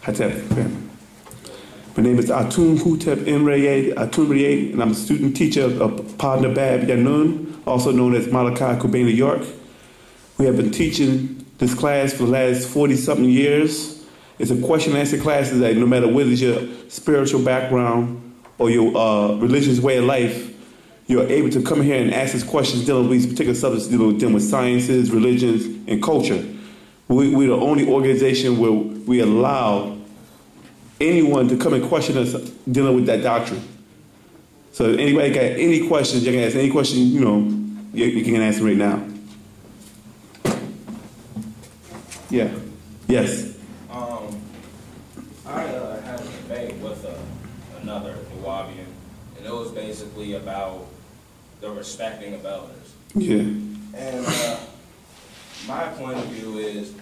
Hatep family. My name is Atum Hutep Imreye, and I'm a student teacher of Padna Bab Yanun, also known as Malachi Kubay, New York. We have been teaching this class for the last 40-something years. It's a question and answer class that no matter what is your spiritual background or your religious way of life, you're able to come here and ask us questions dealing with these particular subjects, dealing with sciences, religions, and culture. We're the only organization where we allow anyone to come and question us dealing with that doctrine. So if anybody got any questions, you can ask any question, you can answer right now. Yeah. Yes. I had a debate with another Wu-Wabian, and it was basically about the respecting of elders. Yeah. And my point of view is,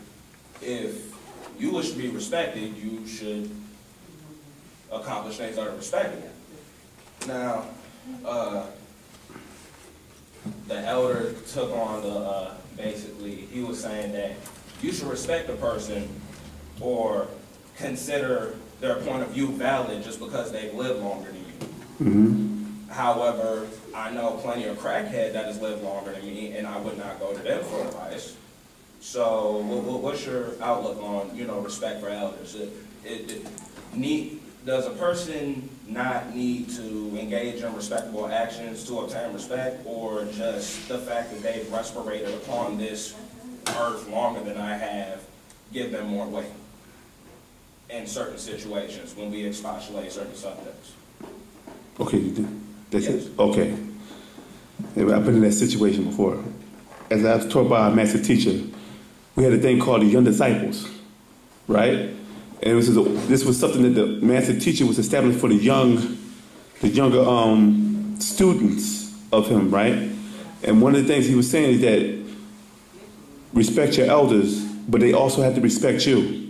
if you wish to be respected, you should accomplish things that are respected. Now, the elder took on the, basically, he was saying that you should respect a person or consider their point of view valid just because they've lived longer than you. Mm-hmm. However, I know plenty of crackhead that has lived longer than me, and I would not go to them for advice. So, what's your outlook on, respect for elders? Does a person not need to engage in respectable actions to obtain respect, or just the fact that they've respirated upon this earth longer than I have give them more weight in certain situations when we expostulate certain subjects? Okay, that's yes. it? Okay. Yeah, I've been in that situation before. As I was taught by a master teacher, we had a thing called the young disciples, right? And this was something that the master teacher was established for the younger students of him, right? And one of the things he was saying is that respect your elders, but they also have to respect you. You know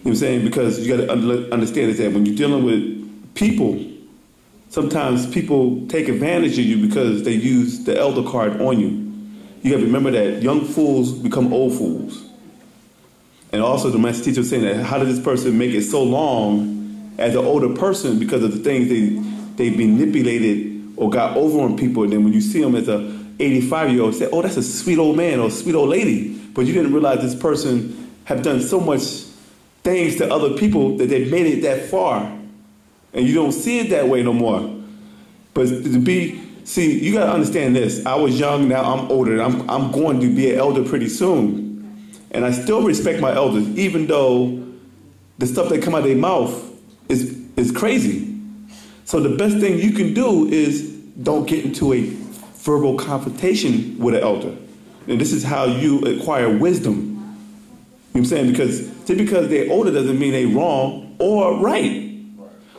what I'm saying? Because you got to understand is that when you're dealing with people, sometimes people take advantage of you because they use the elder card on you. You got to remember that young fools become old fools. And also the master teacher was saying that how did this person make it so long as an older person because of the things they manipulated or got over on people. And then when you see them as a 85-year-old, say, oh, that's a sweet old man or sweet old lady. But you didn't realize this person have done so much things to other people that they made it that far. And you don't see it that way no more. But see, you got to understand this. I was young, now I'm older. I'm going to be an elder pretty soon. And I still respect my elders, even though the stuff that come out of their mouth is crazy. So the best thing you can do is don't get into a verbal confrontation with an elder. And this is how you acquire wisdom. You know what I'm saying? Because just because they're older doesn't mean they're wrong or right.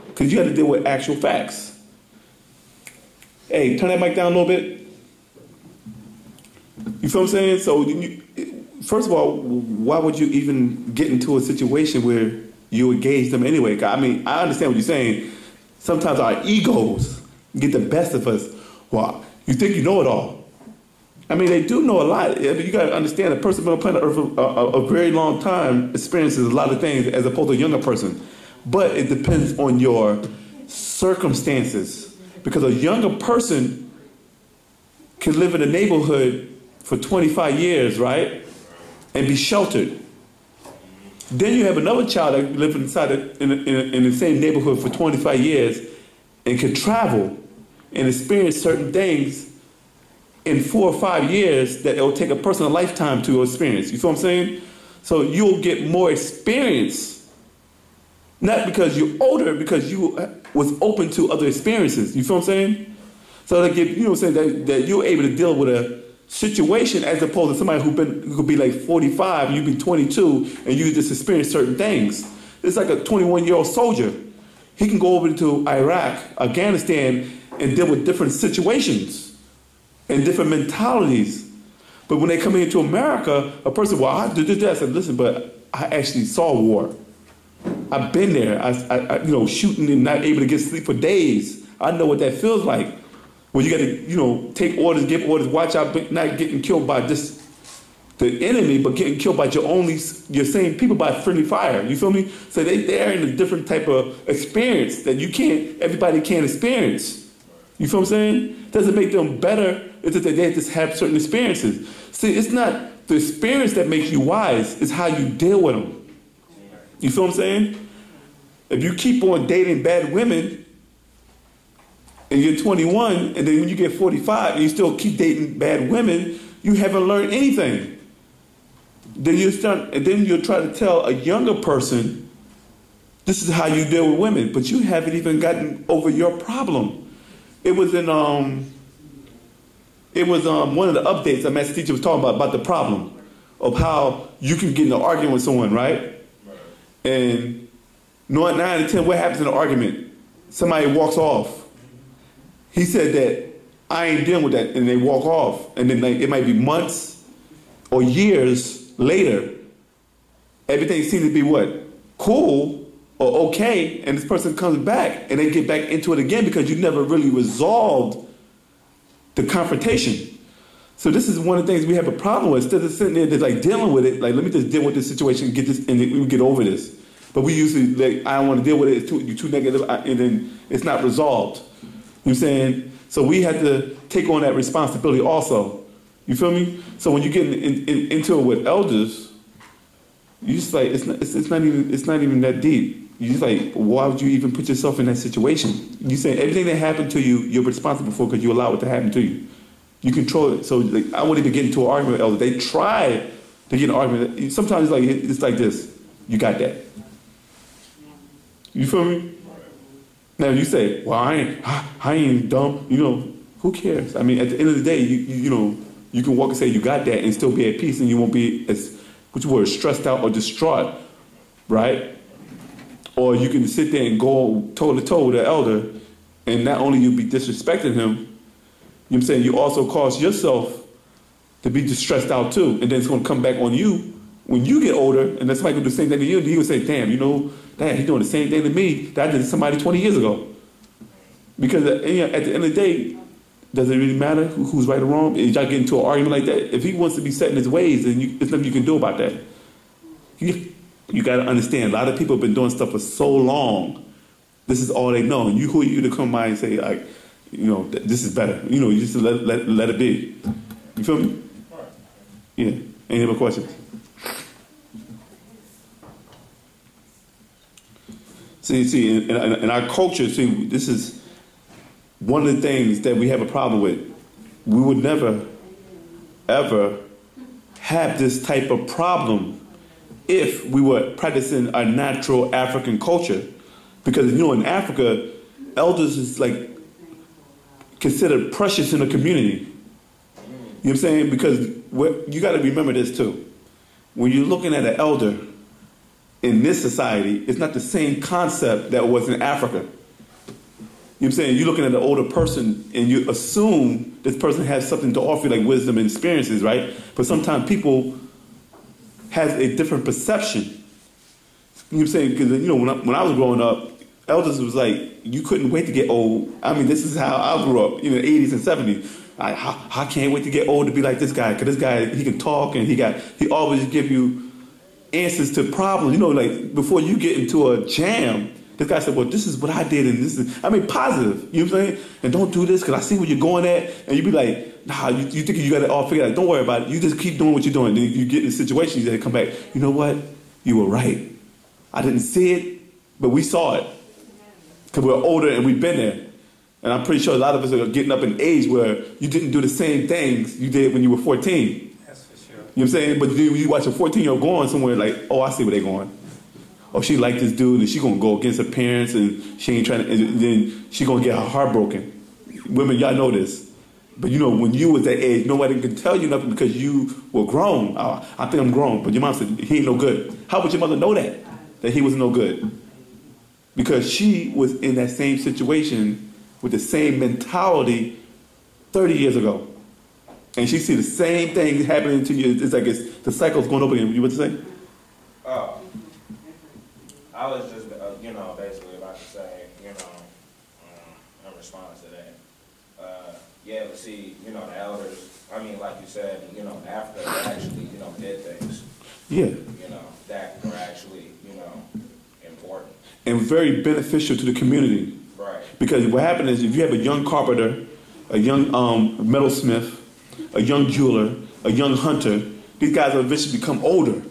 Because you have to deal with actual facts. Hey, turn that mic down a little bit. You feel what I'm saying? So first of all, why would you even get into a situation where you engage them anyway? I mean, I understand what you're saying. Sometimes our egos get the best of us. Well, you think you know it all. I mean, they do know a lot. You got to understand, a person been on planet Earth for a very long time experiences a lot of things as opposed to a younger person. But it depends on your circumstances. Because a younger person can live in a neighborhood for 25 years, right? And be sheltered. Then you have another child that lives inside in the same neighborhood for 25 years and can travel and experience certain things in 4 or 5 years that it will take a person a lifetime to experience. You feel what I'm saying? So you'll get more experience, not because you're older, because you was open to other experiences. You feel what I'm saying? So that give, you know what I'm saying, that you're able to deal with a situation as opposed to somebody who could be like 45 and you be 22 and you just experience certain things. It's like a 21-year-old soldier. He can go over to Iraq, Afghanistan, and deal with different situations and different mentalities. But when they come into America, a person, well, I did this. I said, listen, but I actually saw war. I've been there. I shooting and not able to get sleep for days. I know what that feels like. Well, you got to, take orders, give orders, watch out, not getting killed by just the enemy, but getting killed by your same people by friendly fire. You feel me? So they're in a different type of experience that everybody can't experience. You feel what I'm saying? Doesn't make them better. It's just that they just have certain experiences. See, it's not the experience that makes you wise. It's how you deal with them. You feel what I'm saying? If you keep on dating bad women and you're 21, and then when you get 45 and you still keep dating bad women, you haven't learned anything. Then you'll try to tell a younger person, this is how you deal with women, but you haven't even gotten over your problem. It was in one of the updates a math teacher was talking about the problem of how you can get in an argument with someone, right? And 9 out of 10, what happens in an argument? Somebody walks off. He said that I ain't dealing with that, and they walk off, and then it might be months or years later. Everything seems to be what? Cool or okay, and this person comes back and they get back into it again because you never really resolved the confrontation. So this is one of the things we have a problem with. Instead of sitting there just like dealing with it, like let me just deal with this situation, get this, and we get over this. But we usually like, I don't want to deal with it. You're too negative, and then it's not resolved. You know what I'm saying? So we have to take on that responsibility also. You feel me? So when you get into it with elders, you just like it's not even that deep. You just like, why would you even put yourself in that situation? You say everything that happened to you, you're responsible for because you allow it to happen to you. You control it. So like, I wouldn't even get into an argument with elders. They try to get in an argument. Sometimes it's like this. You got that. You feel me? Now you say, well, I ain't dumb. You know, who cares? I mean, at the end of the day, you know, you can walk and say you got that and still be at peace, and you won't be as, stressed out or distraught, right? Or you can sit there and go toe to toe with the elder, and not only you be disrespecting him, you know what I'm saying, you also cause yourself to be distressed out too, and then it's going to come back on you when you get older, and then somebody will do the same thing to you, and he will say, damn, you know, he's doing the same thing to me that I did to somebody 20 years ago. Because at the end of the day, does it really matter who's right or wrong? If y'all get into an argument like that, if he wants to be set in his ways, then there's nothing you can do about that. You got to understand, a lot of people have been doing stuff for so long. This is all they know. And who are you to come by and say, like, you know, this is better? You know, you just let it be. You feel me? Yeah. Any other questions? See, in our culture, see, this is one of the things that we have a problem with. We would never, ever have this type of problem if we were practicing our natural African culture. Because, you know, in Africa, elders is like considered precious in the community. You know what I'm saying? Because you got to remember this too. When you're looking at an elder in this society, it's not the same concept that was in Africa. You know what I'm saying? You're looking at an older person and you assume this person has something to offer you, like wisdom and experiences, right? But sometimes people has a different perception. You know what I'm saying? Because, you know, when I was growing up, elders was like, you couldn't wait to get old. I mean, this is how I grew up, you know, 80s and 70s. I can't wait to get old to be like this guy, because this guy, he can talk and he always give you answers to problems. You know, like before you get into a jam, this guy said, well, this is what I did, and this is, I mean, positive. You know what I'm saying? And don't do this because I see where you're going at. And you be like, nah, you think you got it all figured out. Don't worry about it. You just keep doing what you're doing. Then you get in situations that come back. You know what? You were right. I didn't see it, but we saw it. Because we're older and we've been there. And I'm pretty sure a lot of us are getting up in age where you didn't do the same things you did when you were 14. That's for sure. You know what I'm saying? But then when you watch a 14-year-old going somewhere like, oh, I see where they're going. Oh, she like this dude and she going to go against her parents and she ain't trying to, and then she going to get her heart broken. Women, y'all know this. But you know, when you was that age, nobody could tell you nothing because you were grown. Oh, I think I'm grown. But your mom said, he ain't no good. How would your mother know that he was no good? Because she was in that same situation with the same mentality 30 years ago. And she see the same thing happening to you. It's like the cycle's going over again. You what to say? I was just, you know, basically about to say, you know, in response to that, Yeah, but see, you know, the elders, I mean, like you said, you know, in Africa, they actually, you know, did things. Yeah. You know, that were actually, you know, important. And very beneficial to the community. Right. Because what happened is if you have a young carpenter, a young metalsmith, a young jeweler, a young hunter, these guys will eventually become older.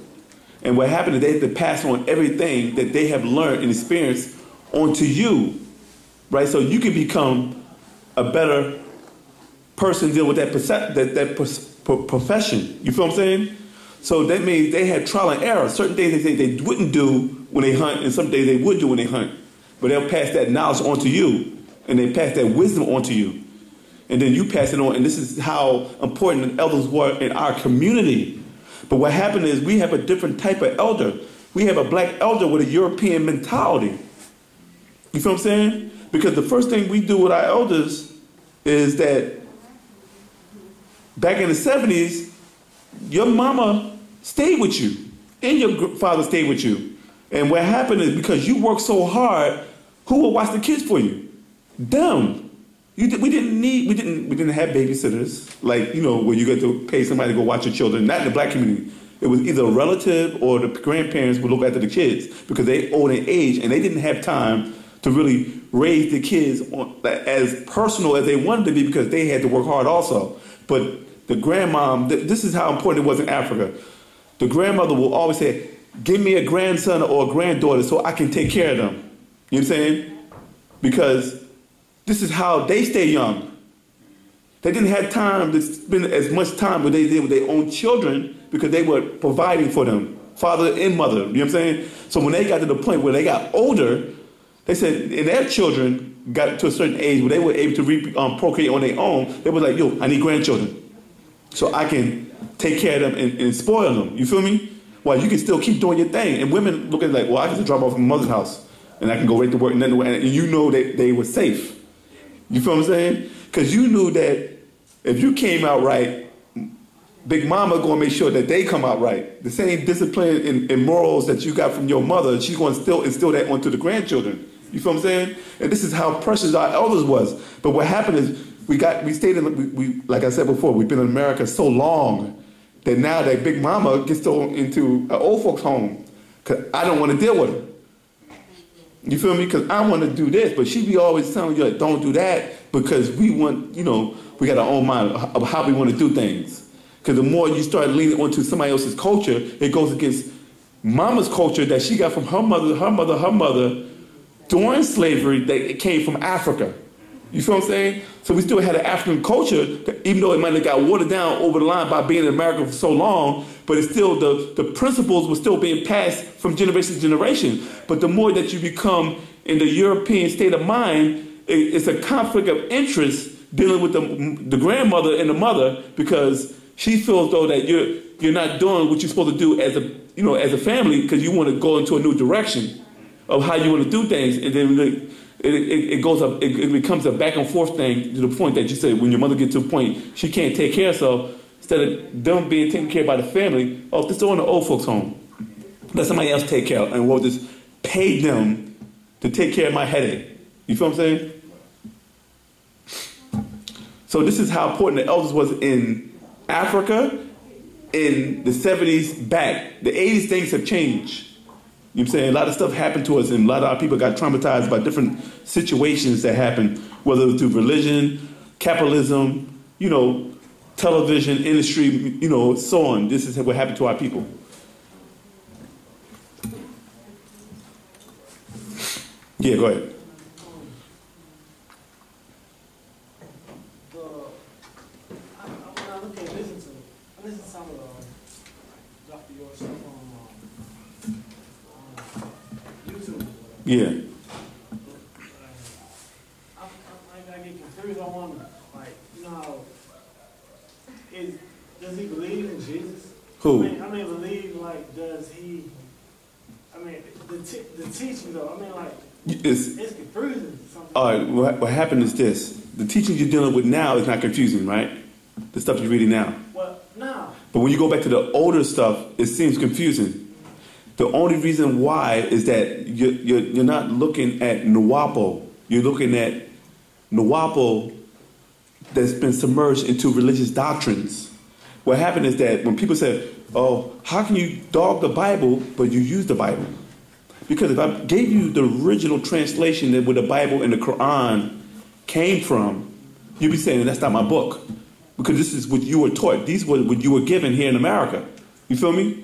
And what happened is they have to pass on everything that they have learned and experienced onto you. Right? So you can become a better person dealing with that profession. You feel what I'm saying? So that means they had trial and error. Certain things they wouldn't do when they hunt, and some days they would do when they hunt. But they'll pass that knowledge on to you, and they pass that wisdom on to you. And then you pass it on, and this is how important the elders were in our community. But what happened is we have a different type of elder. We have a black elder with a European mentality. You feel what I'm saying? Because the first thing we do with our elders is that back in the 70s, your mama stayed with you, and your father stayed with you. And what happened is because you worked so hard, who would watch the kids for you? Them. We didn't have babysitters, like, you know, where you get to pay somebody to go watch your children. Not in the black community. It was either a relative or the grandparents would look after the kids because they old in age and they didn't have time to really raise the kids as personal as they wanted to be because they had to work hard also. But the grandmom, this is how important it was in Africa. The grandmother will always say, give me a grandson or a granddaughter so I can take care of them. You know what I'm saying? Because this is how they stay young. They didn't have time to spend as much time as they did with their own children because they were providing for them, father and mother. You know what I'm saying? So when they got to the point where they got older, they said, and their children got to a certain age where they were able to procreate on their own, they were like, yo, I need grandchildren so I can take care of them and spoil them. You feel me? Well, you can still keep doing your thing. And women look at it like, well, I can just drop off from mother's house and I can go right to work and you know that they were safe. You feel what I'm saying? Because you knew that if you came out right, Big Mama going to make sure that they come out right. The same discipline and morals that you got from your mother, she's going to still instill that onto the grandchildren. You feel what I'm saying? And this is how precious our elders was. But what happened is we stayed in, like I said before, we've been in America so long that now that Big Mama gets thrown into an old folks home because I don't want to deal with her. You feel me? Because I want to do this, but she be always telling you, like, don't do that because we want, you know, we got our own mind of how we want to do things. Because the more you start leaning onto somebody else's culture, it goes against Mama's culture that she got from her mother during slavery that it came from Africa. You feel what I'm saying? So we still had an African culture, even though it might have got watered down over the line by being in America for so long, but it's still the principles were still being passed from generation to generation. But the more that you become in the European state of mind, it's a conflict of interest dealing with the grandmother and the mother because she feels though that you're not doing what you're supposed to do as a family because you want to go into a new direction of how you want to do things, and then it goes up. It becomes a back and forth thing to the point that you say when your mother gets to a point she can't take care of herself, instead of them being taken care of by the family, just throw in the old folks home, let somebody else take care of, and we'll just pay them to take care of my headache. You feel what I'm saying? So this is how important the elders was in Africa in the 70s back. The 80s things have changed. You know what I'm saying? A lot of stuff happened to us and a lot of our people got traumatized by different situations that happened, whether it was through religion, capitalism, you know, television industry, you know, so on. This is what happened to our people. Yeah, go ahead. Yeah. I get confused. I wonder, like, you know, does he believe in Jesus? Who? I mean, believe, like, does he? I mean, the teaching though. I mean, like, it's confusing. All right. What happened is this: the teaching you're dealing with now is not confusing, right? The stuff you're reading now. Well, no. But when you go back to the older stuff, it seems confusing. The only reason why is that you're not looking at Wu-nuwaupu. You're looking at Wu-nuwaupu that's been submerged into religious doctrines. What happened is that when people say, oh, how can you dog the Bible, but you use the Bible? Because if I gave you the original translation that where the Bible and the Quran came from, you'd be saying, that's not my book. Because this is what you were taught. These were what you were given here in America. You feel me?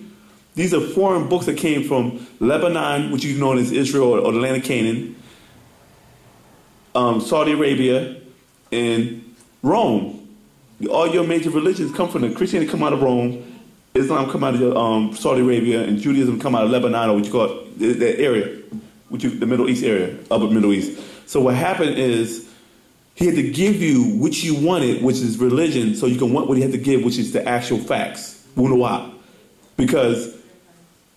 These are foreign books that came from Lebanon, which you know as Israel or the land of Canaan, Saudi Arabia, and Rome. All your major religions come from Christianity come out of Rome, Islam come out of Saudi Arabia, and Judaism come out of Lebanon, or what you call it, that area, the Middle East area, upper Middle East. So what happened is he had to give you what you wanted, which is religion, so you can want what he had to give, which is the actual facts, Wu-nuwaupu. Because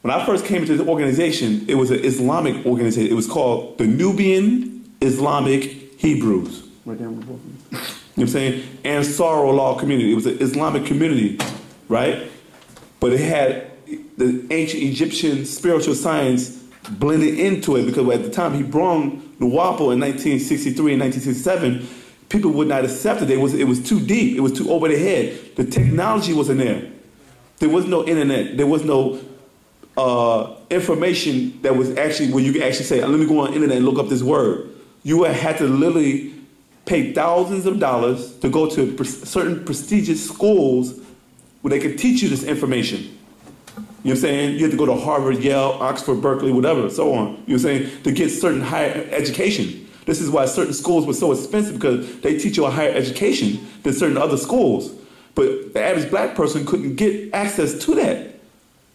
when I first came into this organization, it was an Islamic organization. It was called the Nubian Islamic Hebrews. Right down the book. You know what I'm saying? Ansarullah community. It was an Islamic community, right? But it had the ancient Egyptian spiritual science blended into it, because at the time he brought Wu-nuwaupu in 1963 and 1967, people would not accept it. It was too deep. It was too over the head. The technology wasn't there. There was no internet. There was no information that was actually where you could actually say, let me go on the internet and look up this word. You had to literally pay thousands of dollars to go to certain prestigious schools where they could teach you this information. You know what I'm saying? You had to go to Harvard, Yale, Oxford, Berkeley, whatever, so on. You know what I'm saying? To get certain higher education. This is why certain schools were so expensive, because they teach you a higher education than certain other schools. But the average black person couldn't get access to that.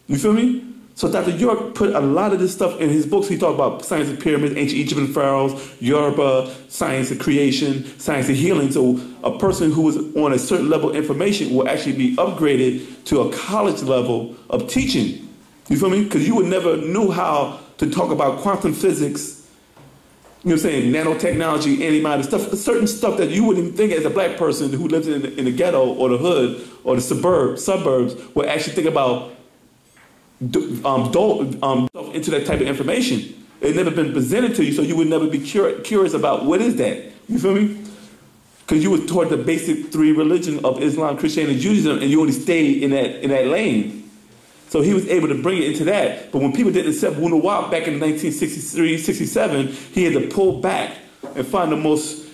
You feel me? So Dr. York put a lot of this stuff in his books. He talked about science of pyramids, ancient Egyptian pharaohs, Yoruba, science of creation, science of healing. So a person who was on a certain level of information will actually be upgraded to a college level of teaching. You feel me? Because you would never knew how to talk about quantum physics, you know what I'm saying, nanotechnology, antimatter stuff, certain stuff that you wouldn't even think as a black person who lives in the ghetto or the hood or the suburbs would actually think about into that type of information. It never been presented to you, so you would never be curious about what is that. You feel me? Because you were taught the basic three religions of Islam, Christianity, and Judaism, and you only stayed in that lane. So he was able to bring it into that. But when people didn't accept Wu-nuwaupu back in 1963, 67, he had to pull back and find the most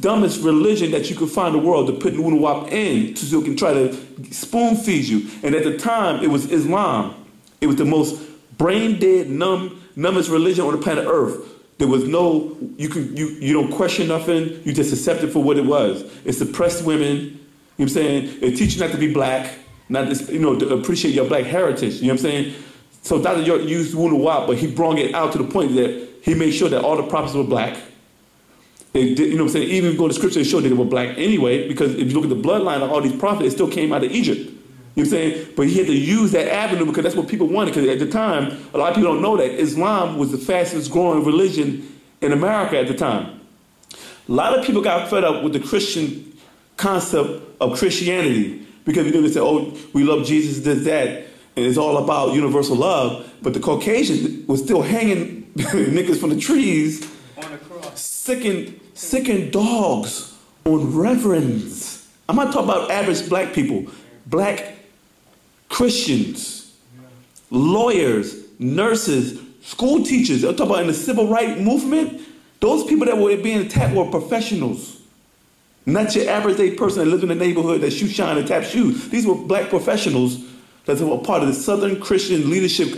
dumbest religion that you could find in the world to put Wu-nuwaupu in, so it can try to spoon feed you. And at the time, it was Islam. It was the most brain-dead, numbest religion on the planet Earth. There was no, you don't question nothing, you just accept it for what it was. It suppressed women, you know what I'm saying? It teaches you not to be black, not to appreciate your black heritage, you know what I'm saying? So Dr. York used Wu-nuwaupu, but he brought it out to the point that he made sure that all the prophets were black. It did, you know what I'm saying? Even go to scripture, it showed that they were black anyway, because if you look at the bloodline of all these prophets, it still came out of Egypt. You know what I'm saying? But he had to use that avenue because that's what people wanted. Because at the time, a lot of people don't know that Islam was the fastest growing religion in America at the time. A lot of people got fed up with the Christian concept of Christianity because they say, oh, we love Jesus, this, that, and it's all about universal love. But the Caucasian was still hanging niggas from the trees on the cross, sicking dogs on reverends. I'm not talking about average black people. Black Christians, lawyers, nurses, school teachers. I'm talking about in the civil rights movement. Those people that were being attacked were professionals. Not your average day person that lives in the neighborhood that shoe shine and tap shoes. These were black professionals that were part of the Southern Christian Leadership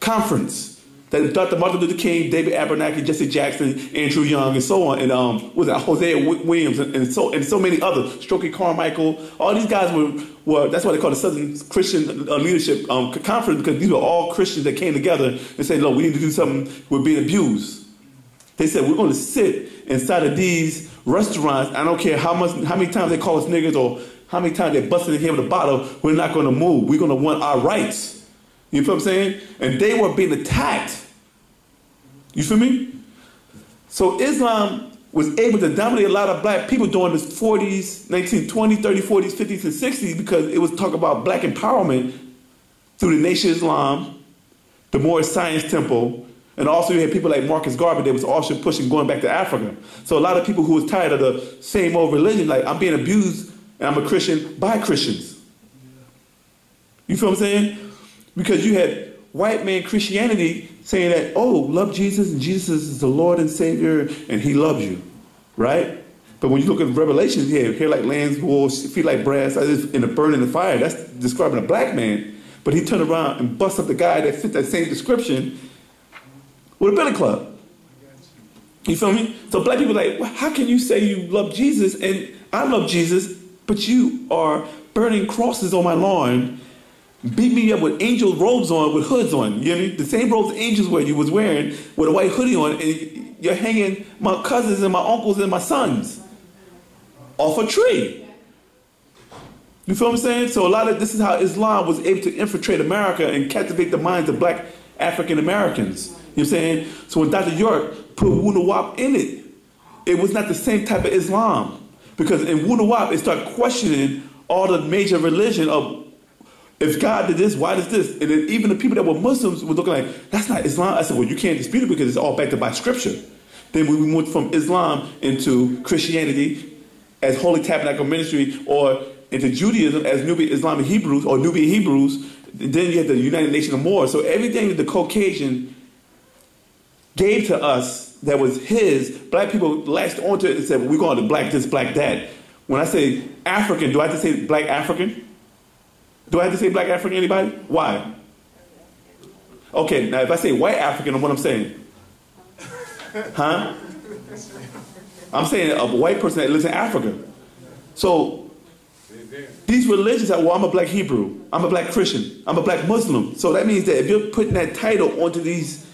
Conference. That Dr. Martin Luther King, David Abernathy, Jesse Jackson, Andrew Young, and so on, and Hosea Williams, and so many others, Stokely Carmichael. All these guys were that's why they call it the Southern Christian Leadership Conference, because these were all Christians that came together and said, look, we need to do something with being abused. They said, we're going to sit inside of these restaurants. I don't care how many times they call us niggas or how many times they busted in here with a bottle. We're not going to move. We're going to want our rights. You feel what I'm saying? And they were being attacked. You feel me? So Islam was able to dominate a lot of black people during the 40s, 1920s, 30s, 40s, 50s, and 60s because it was talking about black empowerment through the Nation of Islam, the Moorish Science Temple, And also you had people like Marcus Garvey that was also pushing going back to Africa. So a lot of people who was tired of the same old religion, like I'm being abused and I'm a Christian by Christians. You feel what I'm saying? Because you had white man Christianity saying that, oh, love Jesus and Jesus is the Lord and Savior and he loves you, right? But when you look at Revelations, yeah, hair like lamb's wool, feet like brass, in a burning the fire, that's describing a black man. But he turned around and bust up the guy that fit that same description with a billy club. You feel me? So black people are like, well, how can you say you love Jesus and I love Jesus, but you are burning crosses on my lawn, beat me up with angel robes on, with hoods on. You know what I mean? The same robes angels wear you was wearing with a white hoodie on, and you're hanging my cousins and my uncles and my sons off a tree. You feel what I'm saying? So this is how Islam was able to infiltrate America and captivate the minds of black African Americans. You know what I'm saying? So when Dr. York put Wu-nuwaupu in it, it was not the same type of Islam. Because in Wu-nuwaupu, it started questioning all the major religion of, if God did this, why does this? And then even the people that were Muslims were looking like, that's not Islam. I said, well, you can't dispute it because it's all backed up by scripture. Then we went from Islam into Christianity as Holy Tabernacle Ministry, or into Judaism as Nubian Islamic Hebrews or Nubian Hebrews. Then you had the United Nations of Moors. So everything that the Caucasian gave to us that was his, black people latched onto it and said, well, we're going to black this, black that. When I say African, do I have to say black African? Do I have to say black African, anybody? Why? Okay, now if I say white African, what I'm saying? Huh? I'm saying a white person that lives in Africa. So these religions are, well, I'm a black Hebrew, I'm a black Christian, I'm a black Muslim. So that means that if you're putting that title onto these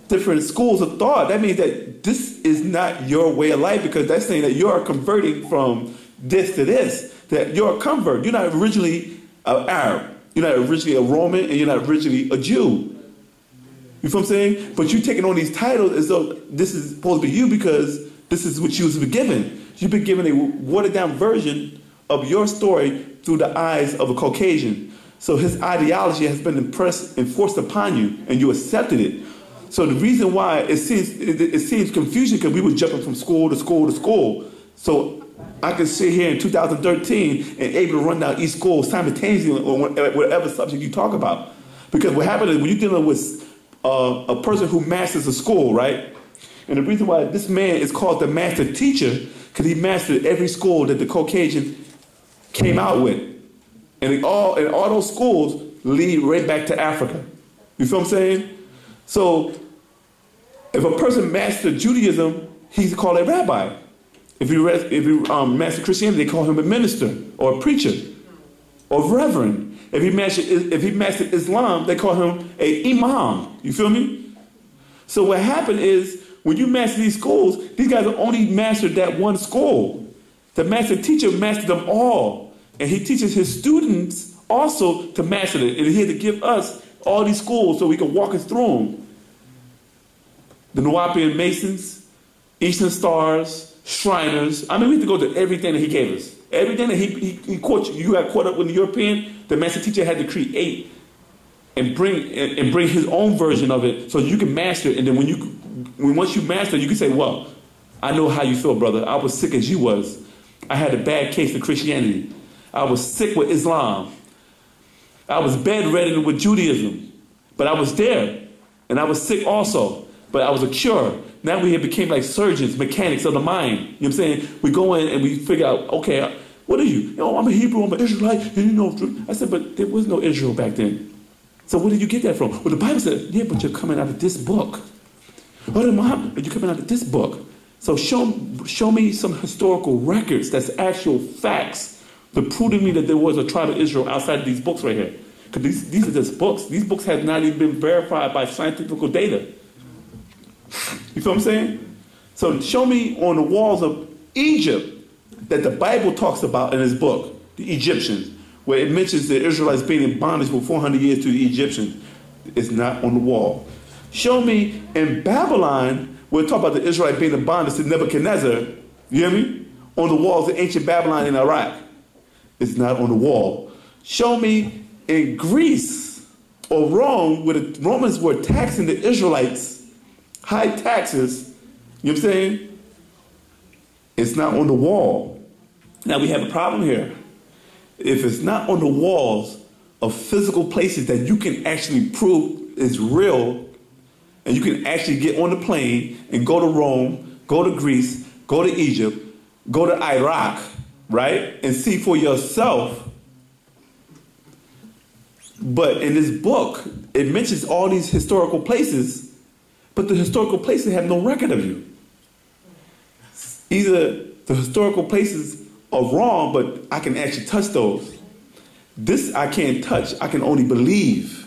different schools of thought, that means that this is not your way of life, because that's saying that you're converting from this to this, that you're a convert. You're not originally an Arab. You're not originally a Roman, and you're not originally a Jew. You feel what I'm saying? But you're taking on these titles as though this is supposed to be you because this is what you've been given. You've been given a watered-down version of your story through the eyes of a Caucasian. So his ideology has been impressed and forced upon you, and you accepted it. So the reason why it seems confusion, because we were jumping from school to school to school. So I can sit here in 2013 and able to run down each school simultaneously on whatever subject you talk about. Because what happens is when you're dealing with a person who masters a school, right? And the reason why this man is called the master teacher, because he mastered every school that the Caucasian came out with. And all those schools lead right back to Africa. You feel what I'm saying? So if a person mastered Judaism, he's called a rabbi. If you master Christianity, they call him a minister or a preacher or reverend. If he mastered Islam, they call him a imam. You feel me? So what happened is, when you master these schools, these guys only mastered that one school. The master teacher mastered them all. And he teaches his students also to master it. And he had to give us all these schools so we can walk us through them. The Nuwaupian Masons, Eastern Stars, Shriners. I mean, we had to go to everything that he gave us. Everything that he caught you got caught up with the European, the master teacher had to create and bring his own version of it so you can master it. And then once you master it, you can say, well, I know how you feel, brother. I was sick as you was. I had a bad case of Christianity. I was sick with Islam. I was bedridden with Judaism. But I was there. And I was sick also. But I was a cure. Now we have became like surgeons, mechanics of the mind. You know what I'm saying? We go in and we figure out, okay, what are you? Oh, I'm a Hebrew, I'm an Israelite. And you know, I said, but there was no Israel back then. So where did you get that from? Well, the Bible said, yeah, but you're coming out of this book. Oh, the Muhammad, you're coming out of this book. So show me some historical records that's actual facts to prove to me that there was a tribe of Israel outside of these books right here. Because these are just books. These books have not even been verified by scientific data. You feel what I'm saying? So show me on the walls of Egypt that the Bible talks about in his book, the Egyptians, where it mentions the Israelites being in bondage for 400 years to the Egyptians. It's not on the wall. Show me in Babylon, where it talks about the Israelites being in bondage to Nebuchadnezzar, you hear me? On the walls of ancient Babylon in Iraq. It's not on the wall. Show me in Greece or Rome, where the Romans were taxing the Israelites high taxes, you know what I'm saying? It's not on the wall. Now we have a problem here. If it's not on the walls of physical places that you can actually prove is real, and you can actually get on the plane and go to Rome, go to Greece, go to Egypt, go to Iraq, right? And see for yourself. But in this book, it mentions all these historical places, but the historical places have no record of you. Either the historical places are wrong, but I can actually touch those. This I can't touch, I can only believe.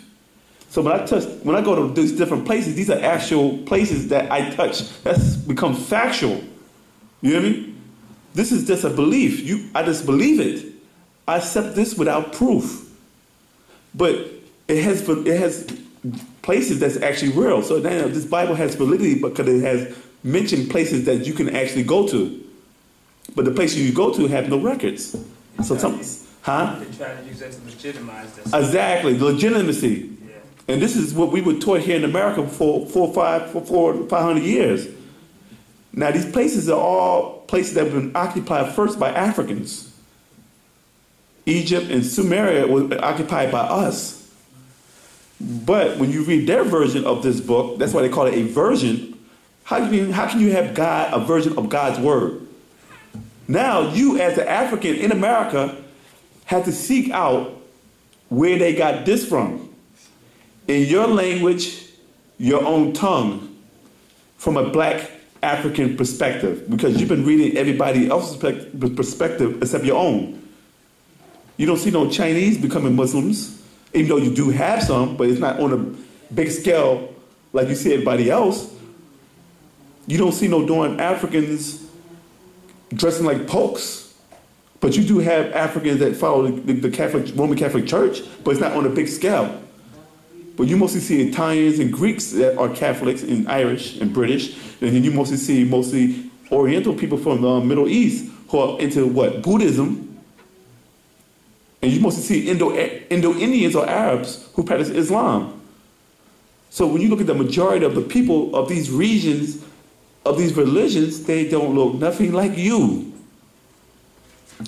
So when I go to these different places, these are actual places that I touch. That's become factual. You hear me? This is just a belief. I just believe it. I accept this without proof. But it has places that's actually real. So now this Bible has validity because it has mentioned places that you can actually go to. But the places you go to have no records. So They try to use that to legitimize this. Exactly, the legitimacy. Yeah. And this is what we were taught here in America for 500 years. Now these places are all places that have been occupied first by Africans. Egypt and Sumerian was occupied by us. But when you read their version of this book, that's why they call it a version. How can you have a version of God's word? Now you as an African in America have to seek out where they got this from. In your language, your own tongue, from a black African perspective, because you've been reading everybody else's perspective except your own. You don't see no Chinese becoming Muslims, even though you do have some, but it's not on a big scale like you see everybody else. You don't see no darn Africans dressing like popes, but you do have Africans that follow the Roman Catholic Church, but it's not on a big scale. But you mostly see Italians and Greeks that are Catholics and Irish and British, and then you mostly see Oriental people from the Middle East who are into what? Buddhism. And you mostly see Indo-Indians or Arabs who practice Islam. So when you look at the majority of the people of these regions, of these religions, they don't look nothing like you.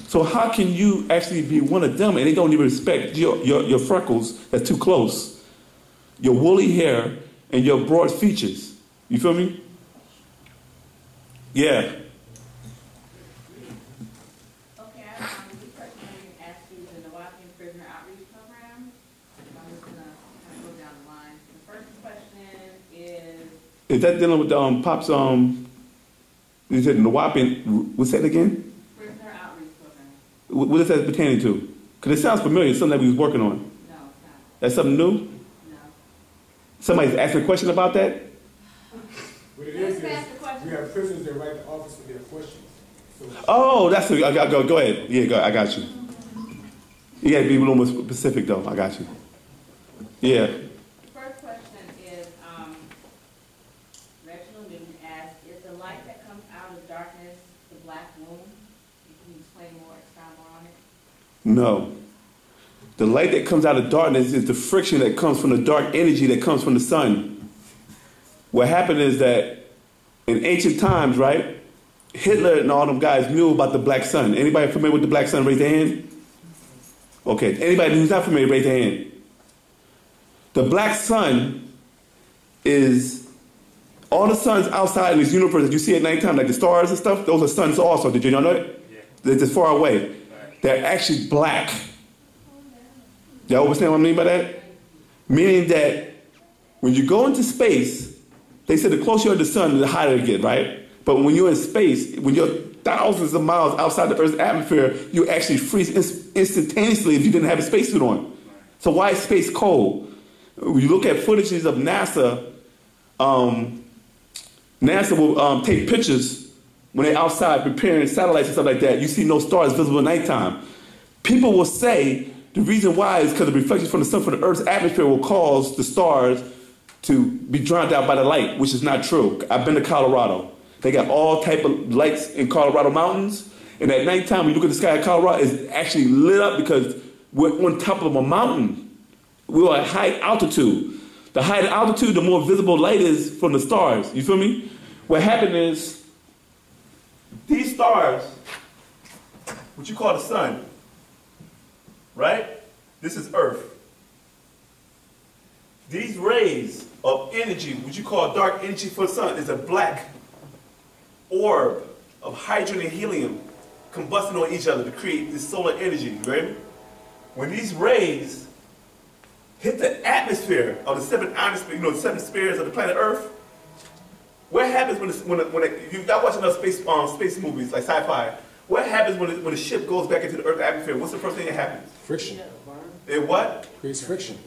So how can you actually be one of them and they don't even respect your freckles that's too close, your woolly hair, and your broad features? You feel me? Yeah. Is that dealing with Pop's, you said Wu-nuwaupu, what's that again? Prisoner Outreach Program. What is that pertaining to? Because it sounds familiar, it's something that we was working on. No, it's not. That's something new? No. Somebody's asking a question about that? What it is we have prisoners that write the office with their questions. So, oh, that's what, go ahead. Yeah, I got you. You got to be a little more specific though, I got you. Yeah. No. The light that comes out of darkness is the friction that comes from the dark energy that comes from the sun. What happened is that in ancient times, right, Hitler and all them guys knew about the black sun. Anybody familiar with the black sun? Raise their hand. Okay. Anybody who's not familiar, raise their hand. The black sun is all the suns outside in this universe that you see at nighttime, like the stars and stuff, those are suns also. Did you know that? Yeah. They're just far away. They're actually black. Y'all understand what I mean by that? Meaning that when you go into space, they say the closer you're to the sun, the hotter it gets, right? But when you're in space, when you're thousands of miles outside the Earth's atmosphere, you actually freeze instantaneously if you didn't have a spacesuit on. So why is space cold? When you look at footages of NASA, NASA will take pictures when they're outside preparing satellites and stuff like that. You see no stars visible at nighttime. People will say the reason why is because the reflections from the sun from the Earth's atmosphere will cause the stars to be drowned out by the light, which is not true. I've been to Colorado. They got all type of lights in Colorado mountains, and at nighttime when you look at the sky of Colorado, it's actually lit up because we're on top of a mountain. We're at high altitude. The higher the altitude, the more visible light is from the stars. You feel me? What happened is, these stars, what you call the sun, right? This is Earth. These rays of energy, what you call dark energy for the sun, is a black orb of hydrogen and helium combusting on each other to create this solar energy, right? When these rays hit the atmosphere of the seven atmospheres, the seven spheres of the planet Earth, what happens when y'all watching those space movies like sci-fi? What happens when the ship goes back into the Earth atmosphere? What's the first thing that happens? Friction. It what? Creates friction.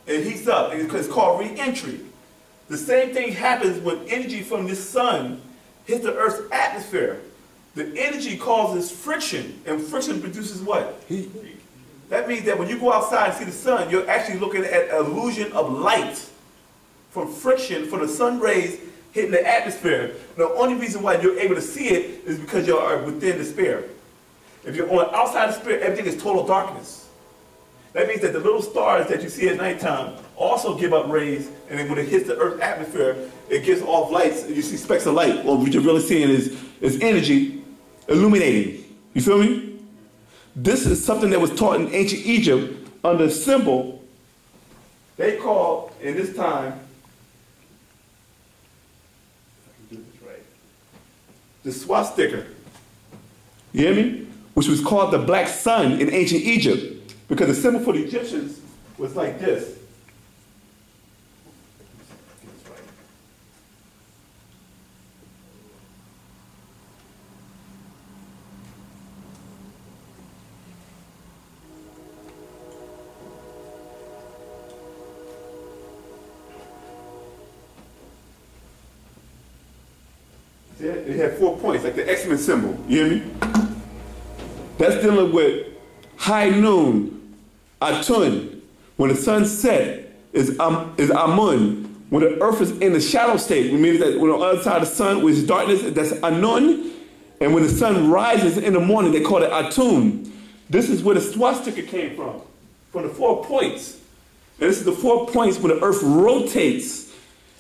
It heats up. It's called re-entry. The same thing happens when energy from this sun hits the Earth's atmosphere. The energy causes friction, and friction produces what? Heat. That means that when you go outside and see the sun, you're actually looking at an illusion of light from friction, from the sun rays hitting the atmosphere. The only reason why you're able to see it is because you are within the sphere. If you're on outside the sphere, everything is total darkness. That means that the little stars that you see at nighttime also give up rays, and then when it hits the Earth's atmosphere, it gives off lights, and you see specks of light. Well, what you're really seeing is energy illuminating. You feel me? This is something that was taught in ancient Egypt under a symbol they called, in this time, the swastika. You hear me? Which was called the black sun in ancient Egypt, because the symbol for the Egyptians was like this. It had 4 points, like the X-Men symbol. You hear me? That's dealing with high noon, Atun. When the sun set is Amun. When the earth is in the shadow state, which means that when on the other side of the sun, which is darkness, that's Anun. And when the sun rises in the morning, they call it Atun. This is where the swastika came from the 4 points. And this is the 4 points when the earth rotates.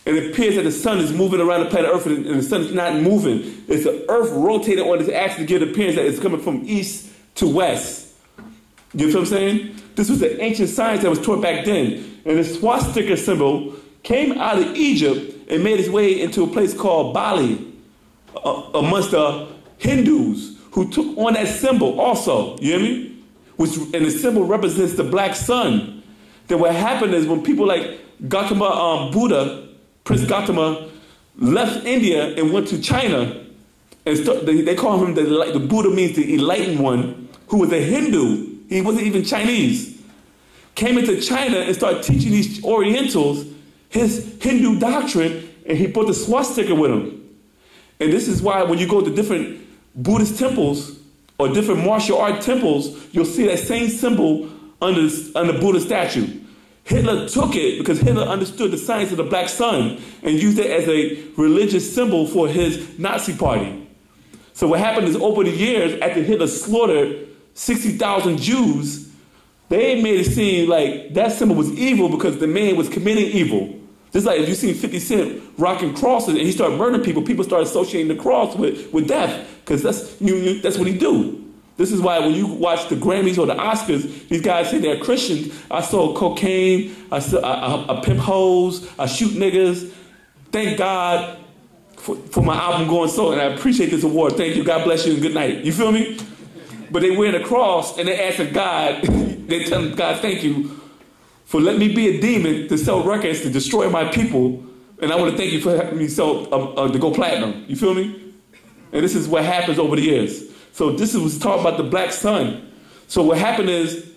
And it appears that the sun is moving around the planet Earth, and the sun is not moving. It's the earth rotating on its axis to give the appearance that it's coming from east to west. You know what I'm saying? This was the ancient science that was taught back then. And the swastika symbol came out of Egypt and made its way into a place called Bali, amongst the Hindus, who took on that symbol also. You hear me? And the symbol represents the black sun. Then what happened is when people like Gautama Buddha, Prince Gautama, left India and went to China, and they call him the Buddha means the enlightened one, who was a Hindu. He wasn't even Chinese. Came into China and started teaching these Orientals his Hindu doctrine, and he brought the swastika with him. And this is why when you go to different Buddhist temples or different martial art temples, you'll see that same symbol under Buddha statue. Hitler took it because Hitler understood the science of the black sun and used it as a religious symbol for his Nazi party. So what happened is over the years, after Hitler slaughtered 60,000 Jews, they made it seem like that symbol was evil because the man was committing evil. Just like if you see 50 Cent rocking crosses and he started murdering people, people started associating the cross with death because that's what he do. This is why when you watch the Grammys or the Oscars, these guys say they're Christians. I sold cocaine, I pimp hoes, I shoot niggas. Thank God for my album going so, and I appreciate this award. Thank you, God bless you, and good night. You feel me? But they wear the cross and they asking God, they telling God, thank you for letting me be a demon to sell records to destroy my people, and I want to thank you for helping me sell to go platinum. You feel me? And this is what happens over the years. So this was talking about the black sun. So what happened is,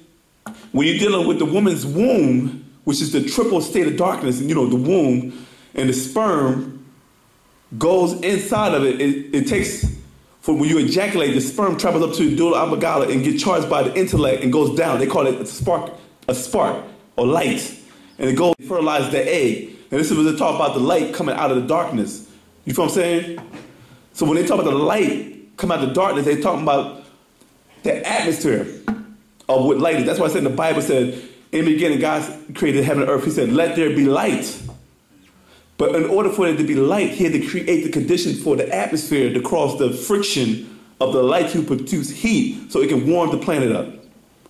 when you're dealing with the woman's womb, which is the triple state of darkness, and the womb and the sperm goes inside of it. It takes, when you ejaculate, the sperm travels up to the medulla oblongata and gets charged by the intellect and goes down. They call it a spark or light. And it goes and fertilizes the egg. And this is what they talk about, the light coming out of the darkness. You feel what I'm saying? So when they talk about the light come out of the darkness, they talking about the atmosphere of what light is. That's why I said in the Bible said, in the beginning God created heaven and earth. He said, let there be light. But in order for it to be light, he had to create the conditions for the atmosphere to cause the friction of the light to produce heat so it can warm the planet up.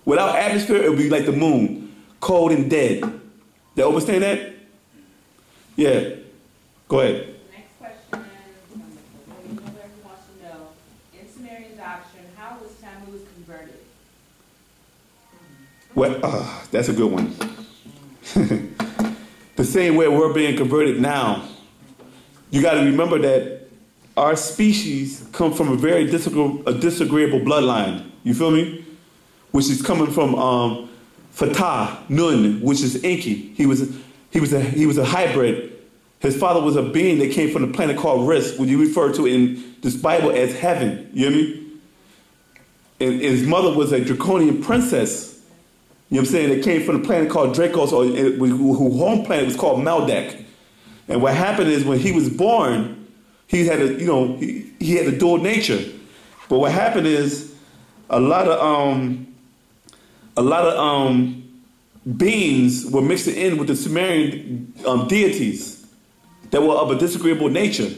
Without atmosphere, it would be like the moon, cold and dead. They understand that? Yeah. Go ahead. Next question who wants to know, in Sumerian doctrine, how was Tammuz converted? Well, that's a good one. The same way we're being converted now. You got to remember that our species come from a very disagreeable bloodline. You feel me? Which is coming from Fatah Nun, which is Enki. He was a hybrid. His father was a being that came from the planet called Risk, which you refer to in this Bible as heaven. You hear me? And his mother was a draconian princess. You know what I'm saying? That came from the planet called Dracos, or whose home planet was called Meldak. And what happened is when he was born, he had a he had a dual nature. But what happened is a lot of beings were mixed in with the Sumerian deities that were of a disagreeable nature.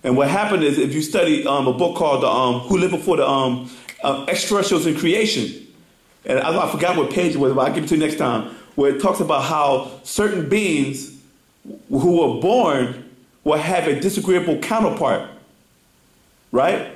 And what happened is, if you study a book called Who Lived Before the Extraterrestrials in Creation, and I forgot what page it was, but I'll give it to you next time, where it talks about how certain beings who were born will have a disagreeable counterpart, right?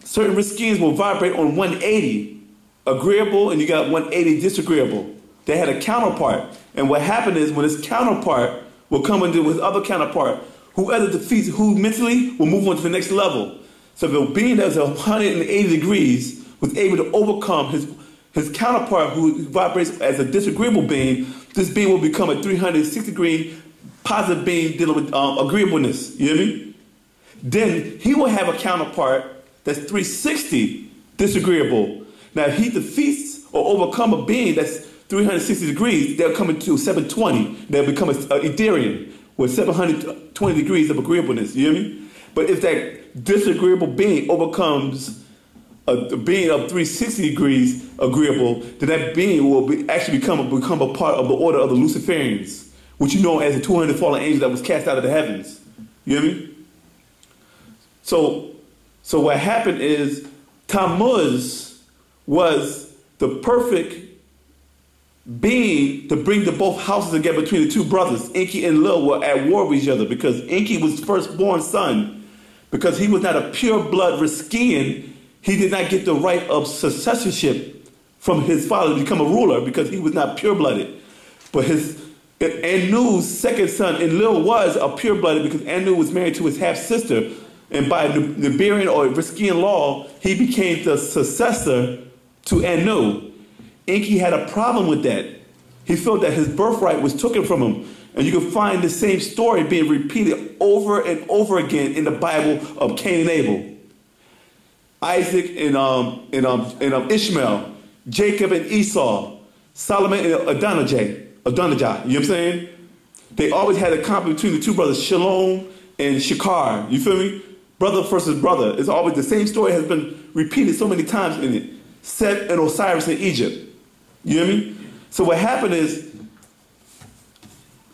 Certain Riskians will vibrate on 180, agreeable, and you got 180 disagreeable. They had a counterpart. And what happened is when this counterpart will come into his other counterpart, whoever defeats who mentally will move on to the next level. So if a being that was 180 degrees was able to overcome his counterpart who vibrates as a disagreeable being, this being will become a 360-degree positive being dealing with agreeableness. You hear me? Then he will have a counterpart that's 360 disagreeable. Now, if he defeats or overcome a being that's 360 degrees, they'll come into 720. They'll become an Etherian with 720 degrees of agreeableness. You hear me? But if that disagreeable being overcomes a being of 360 degrees agreeable, then that being will actually become a part of the order of the Luciferians, which you know as the 200 fallen angels that was cast out of the heavens. You hear me? So what happened is Tammuz was the perfect being to bring the both houses together between the two brothers. Enki and Lil were at war with each other because Enki was firstborn son. Because he was not a pure blood Riskian, he did not get the right of successorship from his father to become a ruler because he was not pure-blooded. But Anu's second son, Enlil, was a pure-blooded because Anu was married to his half-sister. And by Nubarian or Riskian law, he became the successor to Anu. Enki had a problem with that. He felt that his birthright was taken from him. And you can find the same story being repeated over and over again in the Bible of Cain and Abel. Isaac and Ishmael, Jacob and Esau, Solomon and Adonijah. You know what I'm saying? They always had a conflict between the two brothers, Shalom and Shekar. You feel me? Brother versus brother. It's always the same story has been repeated so many times in it. Seth and Osiris in Egypt. You know what I mean? So what happened is,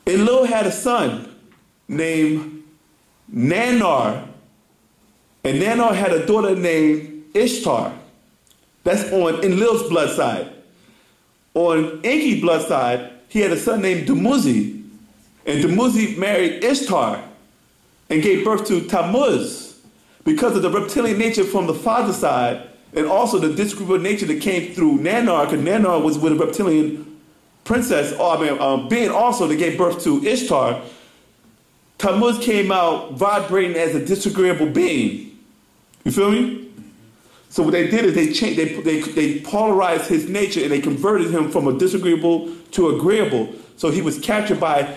Enlil had a son named Nanar, and Nanar had a daughter named Ishtar. That's on Enlil's blood side. On Enki's blood side, he had a son named Dumuzi, and Dumuzi married Ishtar and gave birth to Tammuz. Because of the reptilian nature from the father's side, and also the disagreeable nature that came through Nanar, because Nanar was with a reptilian princess, being also that gave birth to Ishtar, Tammuz came out vibrating as a disagreeable being. You feel me? So what they did is they changed, they polarized his nature and they converted him from a disagreeable to agreeable. So he was captured by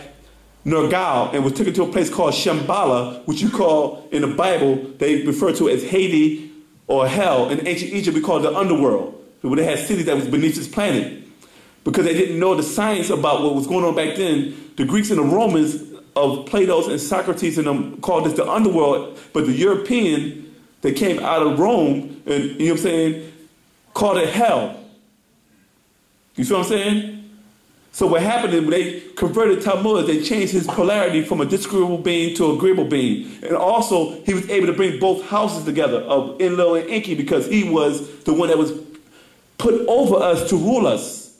Nergal and was taken to a place called Shambhala, which you call in the Bible, they refer to as Haiti or hell. In ancient Egypt, we call it the underworld, where they had cities that was beneath this planet. Because they didn't know the science about what was going on back then, the Greeks and the Romans of Plato's and Socrates and them called this the underworld, but the European that came out of Rome, and you know what I'm saying, called it hell. You see what I'm saying? So what happened is when they converted Tammuz, they changed his polarity from a disagreeable being to an agreeable being. And also, he was able to bring both houses together of Enlil and Enki because he was the one that was put over us to rule us.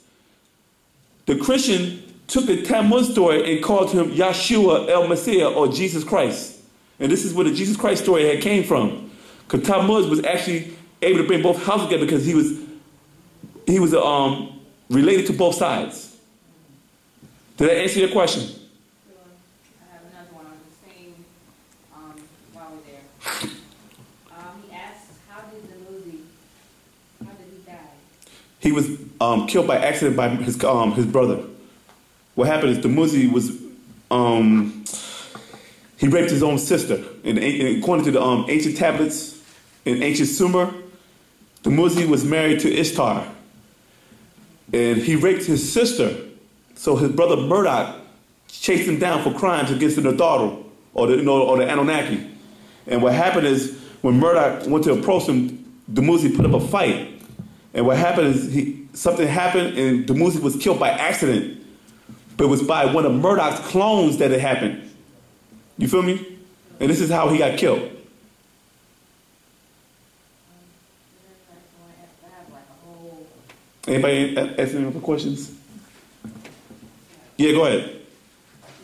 The Christian took the Tammuz story and called him Yeshua el Messiah, or Jesus Christ. And this is where the Jesus Christ story had came from. Because Tammuz was actually able to bring both houses together because he was related to both sides. Did that answer your question? Sure. I have another one on the same, while we're there. He asks, how did he die? He was killed by accident by his brother. What happened is Dumuzi was, he raped his own sister. And according to the ancient tablets in ancient Sumer, Dumuzi was married to Ishtar. And he raped his sister. So his brother Murdoch chased him down for crimes against the Nadaru, or the Anunnaki. And what happened is, when Murdoch went to approach him, Dumuzi put up a fight. And what happened is, something happened, and Dumuzi was killed by accident. But it was by one of Murdoch's clones that it happened. You feel me? And this is how he got killed. Anybody asking any other questions? Yeah, go ahead.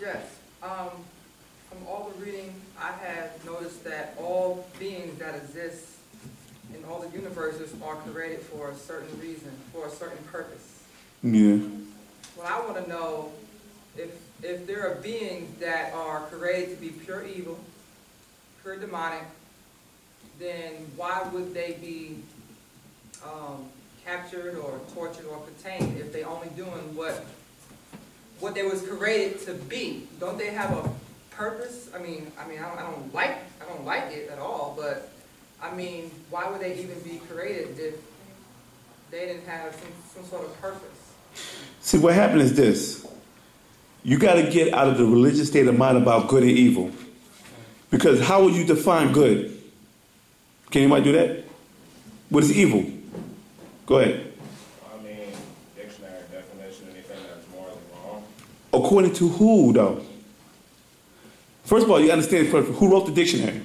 Yes. From all the reading, I have noticed that all beings that exist in all the universes are created for a certain reason, for a certain purpose. Yeah. Well, I want to know if there are beings that are created to be pure evil, pure demonic, then why would they be captured or tortured or contained if they only doing what they was created to be? Don't they have a purpose? I don't like it at all, but I mean, why would they even be created if they didn't have some sort of purpose? See, what happened is this. You got to get out of the religious state of mind about good and evil. Because how will you define good? Can anybody do that? What is evil? Go ahead. I mean, dictionary definition, anything that's morally wrong. According to who, though? First of all, you understand who wrote the dictionary.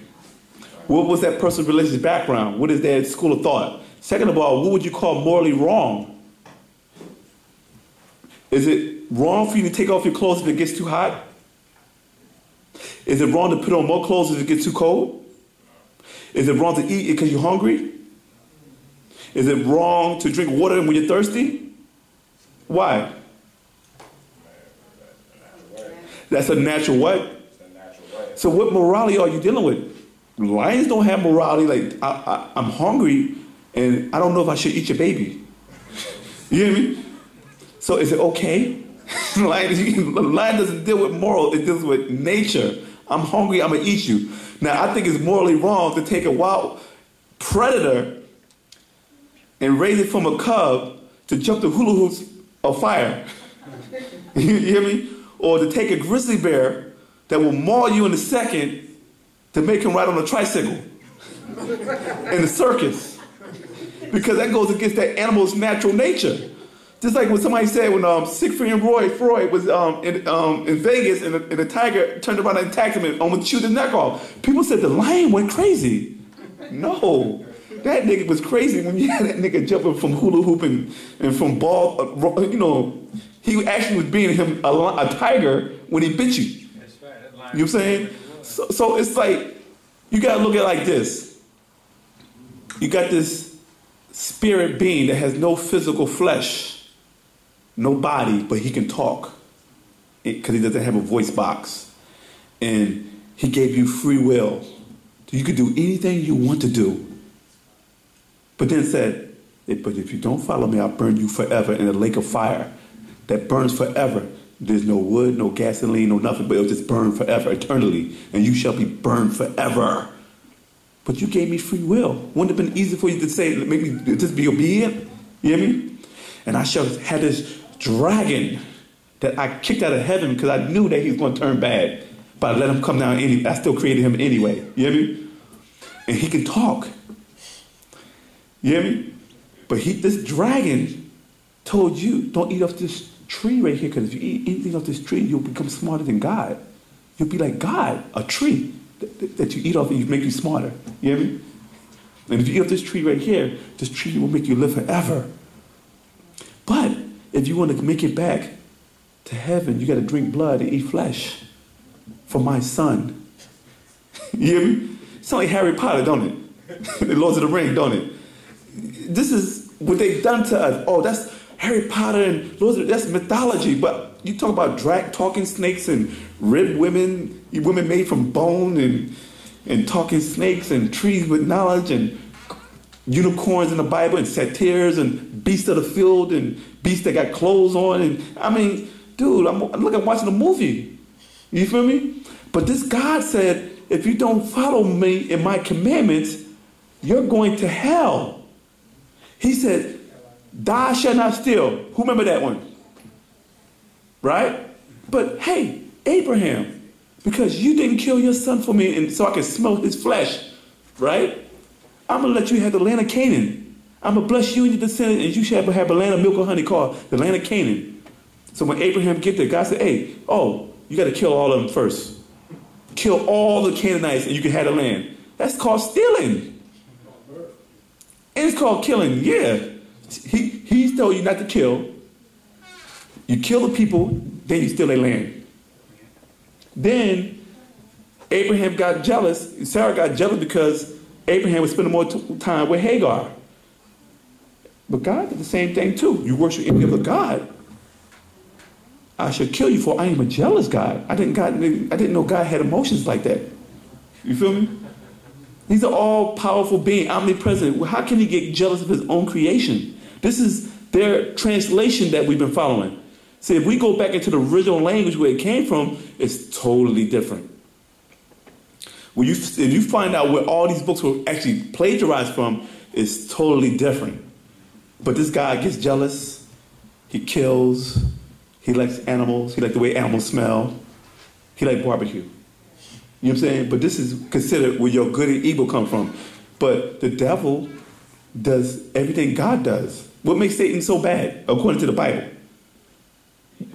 What was that person's religious background? What is their school of thought? Second of all, what would you call morally wrong? Is it wrong for you to take off your clothes if it gets too hot? Is it wrong to put on more clothes if it gets too cold? Is it wrong to eat because you're hungry? Is it wrong to drink water when you're thirsty? Why? That's a natural what? So what morality are you dealing with? Lions don't have morality. Like, I'm hungry and I don't know if I should eat your baby. You hear me? So is it okay? Lion doesn't deal with moral, it deals with nature. I'm hungry, I'm gonna eat you. Now I think it's morally wrong to take a wild predator and raise it from a cub to jump the hula hoops of fire. You hear me? Or to take a grizzly bear that will maul you in a second to make him ride on a tricycle in the circus. Because that goes against that animal's natural nature. Just like when somebody said when Siegfried and Roy Freud was in Vegas and the tiger turned around and attacked him and almost chewed his neck off. People said the lion went crazy. No. That nigga was crazy when you had that nigga jumping from hula hoop and from ball, he actually was being him a tiger when he bit you. That's right. You know what I'm saying? So it's like, you gotta look at it like this. You got this spirit being that has no physical flesh, no body, but he can talk because he doesn't have a voice box. And he gave you free will. You could do anything you want to do. But then said, but if you don't follow me, I'll burn you forever in a lake of fire that burns forever. There's no wood, no gasoline, no nothing, but it'll just burn forever, eternally. And you shall be burned forever. But you gave me free will. Wouldn't it have been easy for you to say, make me just be obedient? You hear me? And I shall have this dragon that I kicked out of heaven because I knew that he was going to turn bad. But I let him come down anyway. I still created him anyway. You hear me? And he can talk. You hear me? But this dragon told you, don't eat off this tree right here, because if you eat anything off this tree, you'll become smarter than God. You'll be like God, a tree that you eat off and you make you smarter. You hear me? And if you eat off this tree right here, this tree will make you live forever. But if you want to make it back to heaven, you got to drink blood and eat flesh for my son. You hear me? It's like Harry Potter, don't it? The Lords of the Ring, don't it? This is what they've done to us. Oh, that's Harry Potter and Lords of the Rings, that's mythology. But you talk about talking snakes and ribbed women, women made from bone and talking snakes and trees with knowledge and unicorns in the Bible and satyrs and beasts of the field and beasts that got clothes on. And I mean, dude, I'm watching a movie. You feel me? But this God said, if you don't follow me and my commandments, you're going to hell. He said, thou shalt not steal. Who remember that one? Right? But hey, Abraham, because you didn't kill your son for me and so I can smell his flesh, right? I'm going to let you have the land of Canaan. I'm going to bless you and your descendants, and you shall have a land of milk and honey called the land of Canaan. So when Abraham get there, God said, hey, you got to kill all of them first. Kill all the Canaanites and you can have the land. That's called stealing. And it's called killing, yeah. He's told you not to kill. You kill the people, then you steal their land. Then Abraham got jealous. Sarah got jealous because Abraham was spending more time with Hagar. But God did the same thing too. You worship any other God, I should kill you, for I am a jealous God. I didn't know God had emotions like that. You feel me? He's an all-powerful being, omnipresent. How can he get jealous of his own creation? This is their translation that we've been following. See, if we go back into the original language where it came from, it's totally different. If you find out where all these books were actually plagiarized from, it's totally different. But this guy gets jealous. He kills. He likes animals. He likes the way animals smell. He likes barbecue. You know what I'm saying? But this is considered where your good and evil come from. But the devil does everything God does. What makes Satan so bad, according to the Bible? He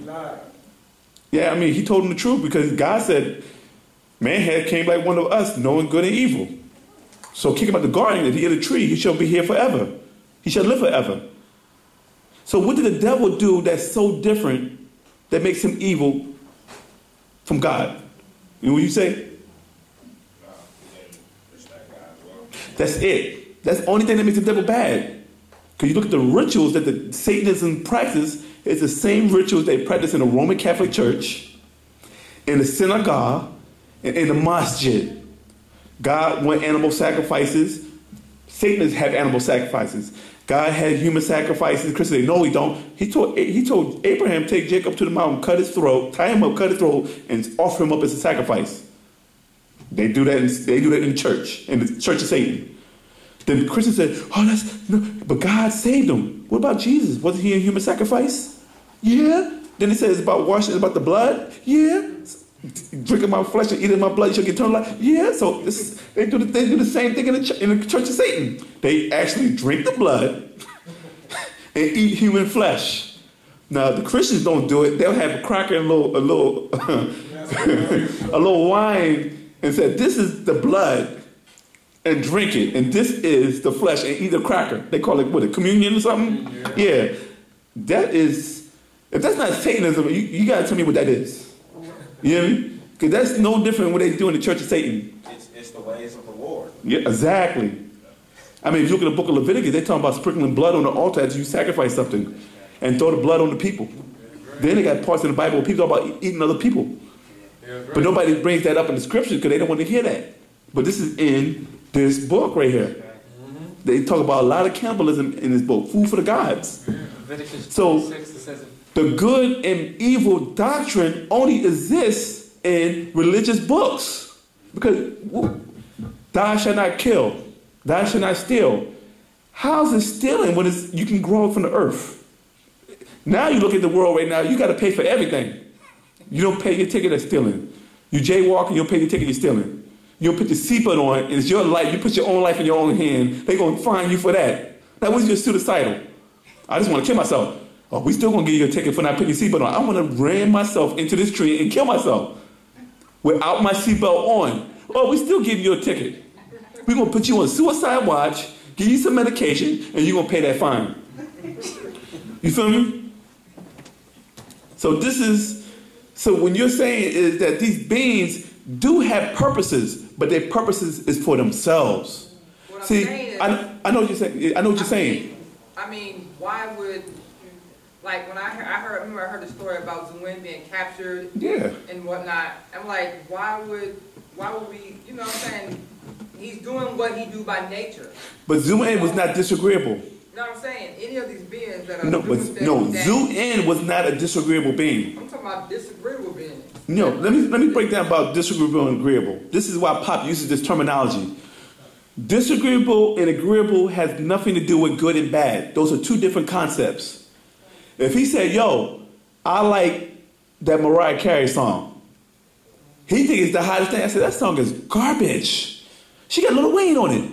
lied. Yeah, I mean, he told him the truth because God said, man came like one of us, knowing good and evil. So kick him out the garden. If he eat a tree, he shall be here forever. He shall live forever. So what did the devil do that's so different that makes him evil from God? You know what you say? That's it. That's the only thing that makes the devil bad. Because you look at the rituals that the Satanism practice, it's the same rituals they practice in the Roman Catholic Church, in the synagogue, and in the masjid. God want animal sacrifices. Satanists have animal sacrifices. God had human sacrifices. Christians say, no, he don't. He told Abraham, take Jacob to the mountain, cut his throat, tie him up, cut his throat, and offer him up as a sacrifice. They do that in church, in the church of Satan. Then Christians said, but God saved him. What about Jesus? Wasn't he a human sacrifice? Yeah. Then it says about washing, about the blood. Yeah. Drinking my flesh and eating my blood, you shall get eternal life. Yeah, so they do the same thing in the church of Satan. They actually drink the blood and eat human flesh. Now the Christians don't do it. They'll have a cracker and a little a little wine and say, this is the blood, and drink it, and this is the flesh, and eat a cracker. They call it what, a communion or something? Yeah. That is, if that's not Satanism, you gotta tell me what that is. You hear me? Because that's no different than what they do in the Church of Satan. It's the ways of the Lord. Yeah, exactly. I mean, if you look at the book of Leviticus, they're talking about sprinkling blood on the altar as you sacrifice something and throw the blood on the people. Then they got parts in the Bible where people talk about eating other people. But nobody brings that up in the scriptures because they don't want to hear that. But this is in this book right here. They talk about a lot of cannibalism in this book. Food for the gods. So the good and evil doctrine only exists in religious books. Because thou shalt not kill. Thou shalt not steal. How's it stealing when you can grow it from the earth? Now you look at the world right now, you got to pay for everything. You don't pay your ticket, that's stealing. You jaywalk, you don't pay your ticket, you're stealing. You don't put your seatbelt on, and it's your life. You put your own life in your own hand. They're going to fine you for that. Now, what is your suicidal? I just want to kill myself. Oh, we still gonna give you a ticket for not putting your seatbelt on. I'm gonna ram myself into this tree and kill myself without my seatbelt on. Oh, we still give you a ticket. We're gonna put you on suicide watch, give you some medication, and you're gonna pay that fine. You feel me? So when you're saying is that these beings do have purposes, but their purposes is for themselves. See, I know what you're saying. I know what you're saying. I mean, why would, like, when I heard the story about Wu-Nuwaupu being captured, and whatnot. I'm like, why would we? You know what I'm saying? He's doing what he do by nature. But Wu-Nuwaupu was not disagreeable. You know what I'm saying? Any of these beings that are Wu-Nuwaupu was not a disagreeable being. I'm talking about disagreeable beings. No, let me break down about disagreeable and agreeable. This is why Pop uses this terminology. Disagreeable and agreeable has nothing to do with good and bad. Those are two different concepts. If he said, yo, I like that Mariah Carey song, he thinks it's the hottest thing. I said, that song is garbage. She got Lil Wayne on it,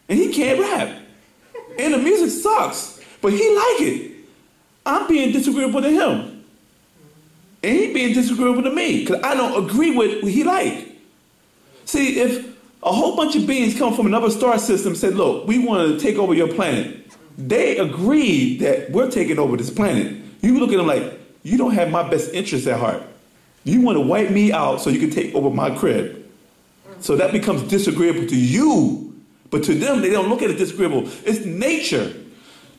and he can't rap. And the music sucks, but he like it. I'm being disagreeable to him. And he being disagreeable to me, because I don't agree with what he like. See, if a whole bunch of beings come from another star system and said, look, we want to take over your planet, they agreed that we're taking over this planet. You look at them like, you don't have my best interests at heart. You want to wipe me out so you can take over my crib. So that becomes disagreeable to you. But to them, they don't look at it disagreeable. It's nature.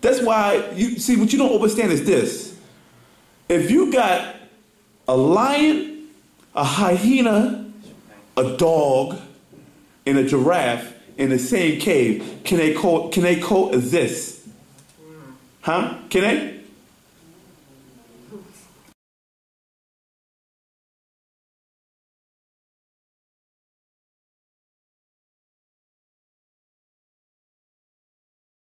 That's why, you see, what you don't understand is this. If you got a lion, a hyena, a dog, and a giraffe in the same cave, can they coexist? Huh? Can they?